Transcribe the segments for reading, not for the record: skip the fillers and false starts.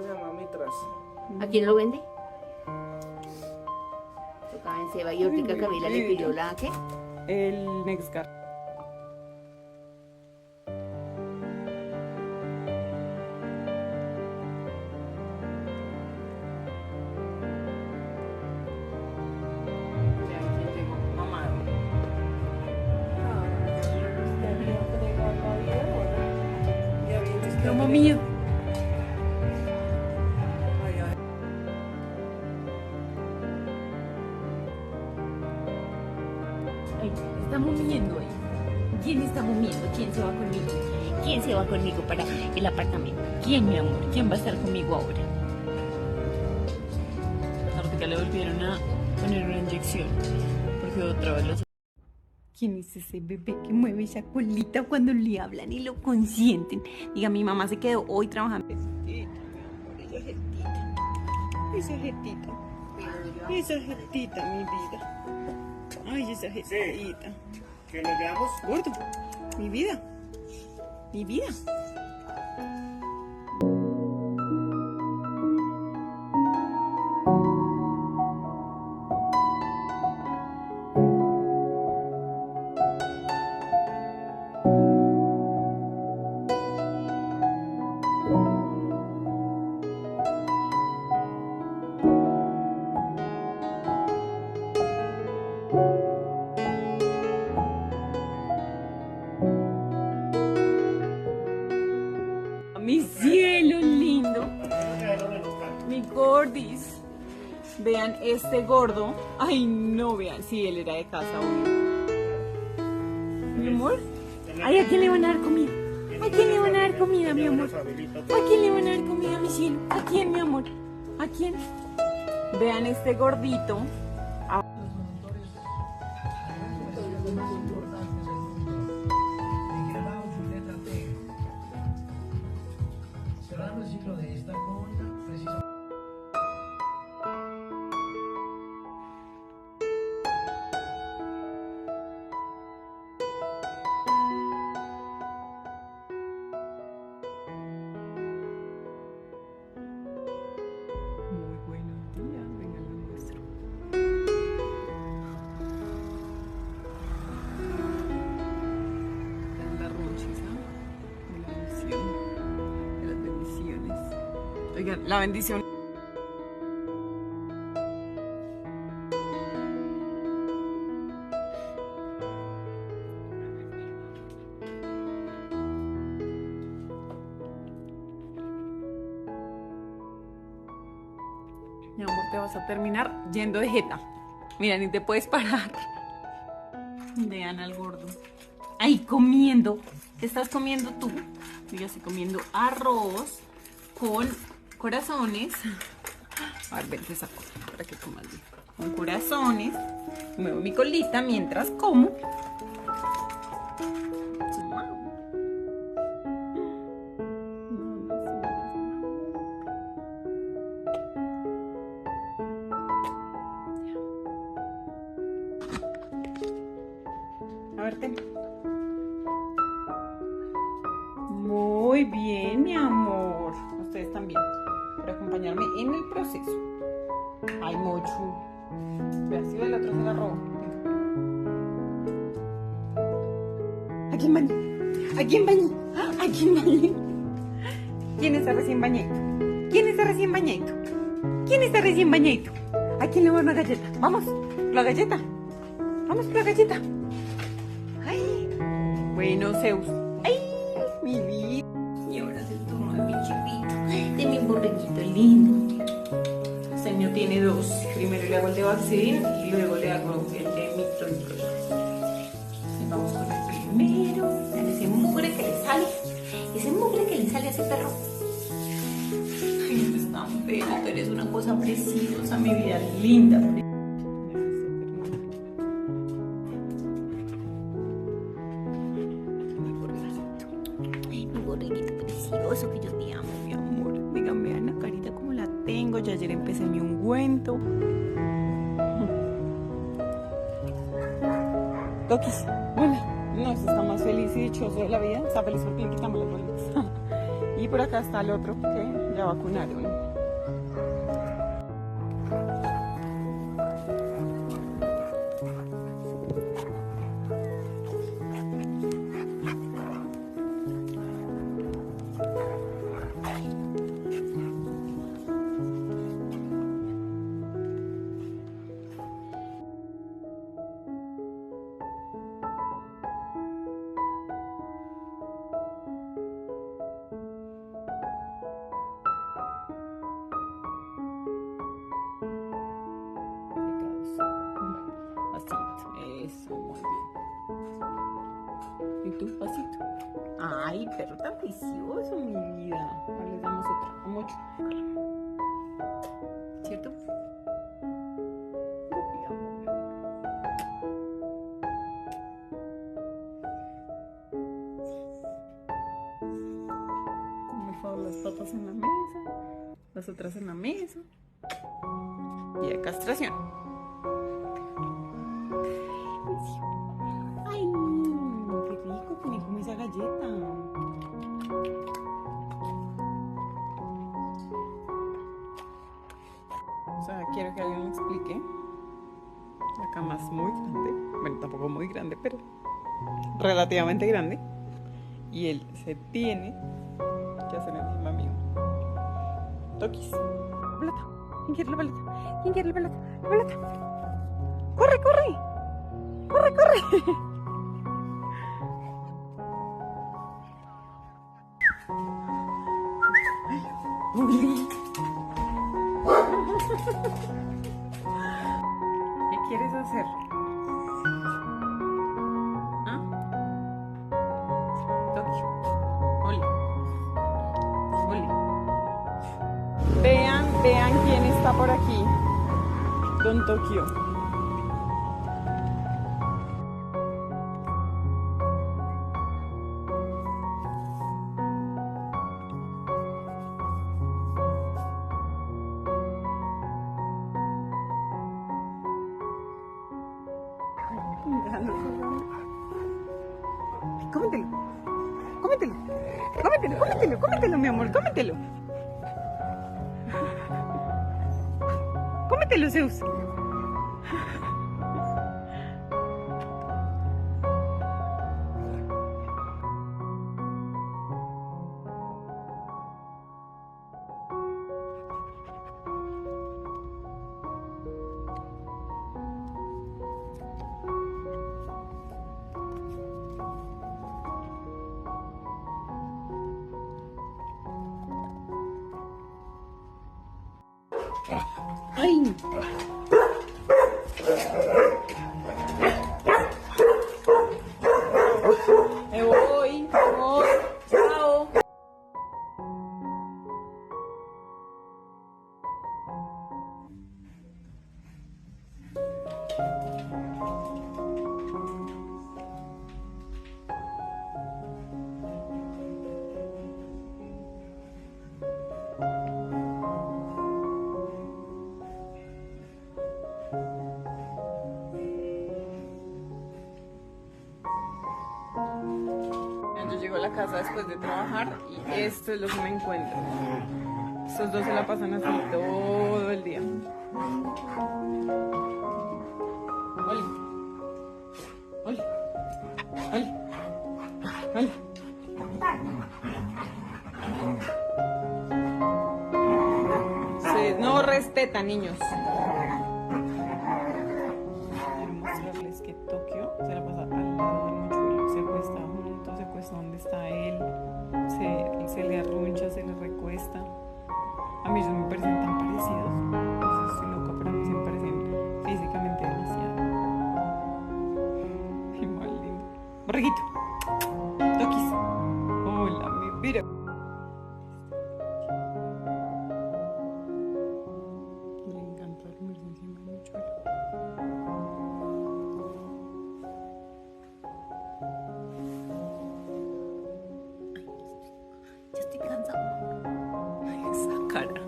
que se llama Mitras. ¿A quién lo vende? Tocaba en Seba y Hortica Camila le pidió la ¿qué? El Nexcar. Como mío. Ay, estamos viendo ahí. ¿Quién está moviendo? ¿Quién se va conmigo? ¿Quién se va conmigo para el apartamento? ¿Quién, mi amor? ¿Quién va a estar conmigo ahora? Ahorita le volvieron a poner una inyección porque otra vez los... ¿Quién es ese bebé que mueve esa colita cuando le hablan y lo consienten? Diga, mi mamá se quedó hoy trabajando. Esa jetita, esa jetita, mi vida. Ay, esa jetita. ¿Que nos veamos? Gordo, mi vida, mi vida. Mi cielo lindo, mi gordis. Vean este gordo. Ay, no, vean, sí, él era de casa, obvio. Mi amor, ay, ¿a quién le van a dar comida? ¿A quién le van a dar comida, mi amor? ¿A quién le van a dar comida, mi cielo? ¿A quién, mi amor? ¿A quién? Vean este gordito. Cerrando el ciclo de esta con precisamente. Muy buenos días, vengan lo nuestro. La ronchisa de la bendición, de las bendiciones. Oigan, la bendición. Mi amor, te vas a terminar yendo de jeta. Mira, ni te puedes parar. Vean al gordo. Ahí comiendo. ¿Qué estás comiendo tú? Yo estoy comiendo arroz con corazones. A ver, ven, te saco para que comas bien. Con corazones. Muevo mi colita mientras como. A ver, ten. Muy bien, mi amor. Ustedes también. Por acompañarme en el proceso. Ay, Mochu. Ve así, el otro se la robó. ¿A quién bañé? ¿A quién bañé? ¿A quién bañé? ¿Quién está recién bañadito? ¿Quién está recién bañadito? ¿Quién está recién bañadito? ¿A quién le voy a dar una galleta? Vamos, la galleta. Vamos por la galleta. Ay, bueno, Zeus. Ay, mi vida. Y ahora es el turno de mi chiquito, de mi borreguito lindo. Este niño tiene dos. Primero le hago el de Vaxidin y luego le hago el de Mictonic. Vamos con el primero. Vean ese mugre que le sale. Ese mugre que le sale a ese perro. Ay, no es tan bello. Tú eres una cosa preciosa, mi vida linda. Mi borreguito precioso que yo te amo. Mi amor, díganme, vean la carita como la tengo. Ya ayer empecé mi ungüento. Toquis, hola. No, se está más feliz y dichoso de la vida. Está feliz porque le quitamos las bolitas. Y por acá está el otro que ya vacunaron. Pasito, eso, muy bien. ¿Y tú, pasito? Ay, perro tan precioso, mi vida. Ahora les damos otro, mucho. ¿Cierto? Por favor, las patas en la mesa, las otras en la mesa. Y de castración. Ay, qué rico que me come esa galleta. O sea, quiero que alguien me explique. La cama es muy grande. Bueno, tampoco muy grande, pero relativamente grande. Y él se tiene que hacer encima mío. Toquis. Pelota. ¿Quién quiere la pelota? ¿Quién quiere la pelota? ¡La pelota! ¡Corre, corre! ¡Corre, corre! Uli. ¿Qué quieres hacer? ¿Ah? Tokio. Oli. Oli. Vean quién está por aquí. Don Tokio. Cómetelo. Cómetelo. Cómetelo, cómetelo, cómetelo, mi amor, cómetelo. Cómetelo, Zeus. ¡Ay! Me voy. Chao. Yo llego a la casa después de trabajar y esto es lo que me encuentro. Estos dos se la pasan así todo el día. Oli. Oli. Oli. Oli. No respeta, niños. Quiero mostrarles que Tokio se la pasa al lado del mochuelo. Se acuesta junto, se acuesta donde está él. Se le arruncha, se le recuesta. A mí ellos me parecen tan parecidos. No sé, estoy loca, pero a mí se me parecen físicamente demasiado. Qué mal lindo. Borreguito. Tokis. Hola, mi vida. Le encanta dormirse encima del mochuelo. Ya estoy cansado. Ay, esa cara.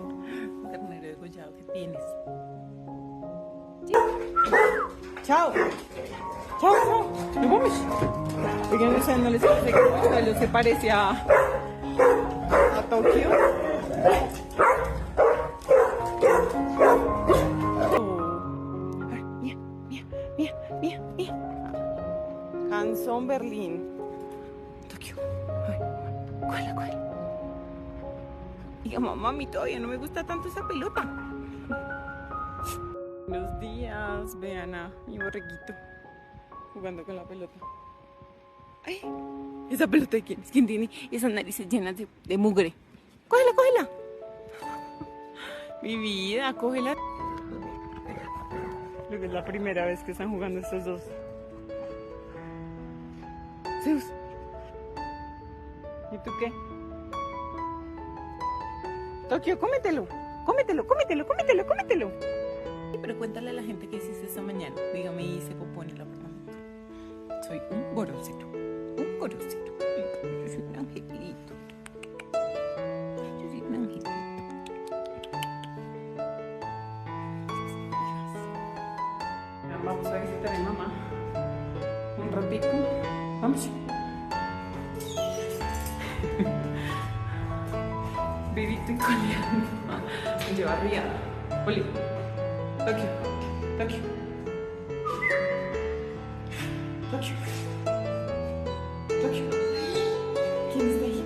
Ternero degollado que tienes. Chao. Chao, chao. Nos vamos. Oigan, o sea, no les parece que el mochuelo se parece a Tokio. Oh. A ver, mira, mira, mira, mira, mira. Canzón Berlín. Tokio. Ay, cuela, cuela. Diga, mamá, a mí todavía no me gusta tanto esa pelota. Buenos días, vean a mi borreguito jugando con la pelota. Ay, ¿esa pelota de quién es? ¿Quién tiene esas narices llenas de mugre? Cógela, cógela. Mi vida, cógela. Creo que es la primera vez que están jugando estos dos. Zeus. ¿Y tú qué? Tokio, cómetelo. Cómetelo, cómetelo, cómetelo, cómetelo. Pero cuéntale a la gente qué hiciste esta mañana. Dígame, hice popó en el apartamento. Soy un gorosero. Un gorosero. Yo soy un angelito. Yo soy un angelito. Vamos a visitar a mi mamá. Un ratito. Vamos. Vivito y coleando. Me lleva arriada. Oli. Tokio. Tokio. Tokio. Tokio. ¿Quién está ahí?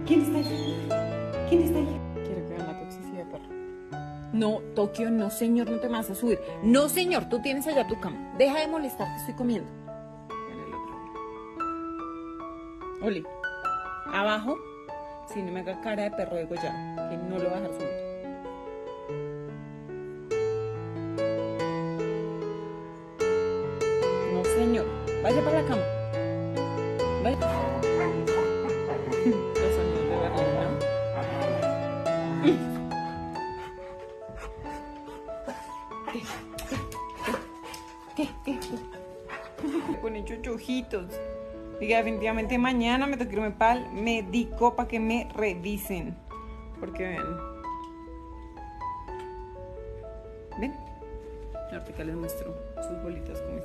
¿Quién está ahí? ¿Quién está ahí? Quiero que vean la toxicidad, perro. No, Tokio, no, señor, no te vas a subir. No, señor, tú tienes allá tu cama. Deja de molestar, te estoy comiendo. En el otro. Oli. Abajo. Si no me haga cara de perro degollado, que no lo va a dejar subir. No, señor. Vaya para la cama. Vaya. Los sonidos de Berlín, ¿no? ¿Qué? Me ponen chuchujitos. Diga, definitivamente mañana me toca irme para el médico para que me revisen. Porque vean. ¿Ven? Ahorita les muestro sus bolitas como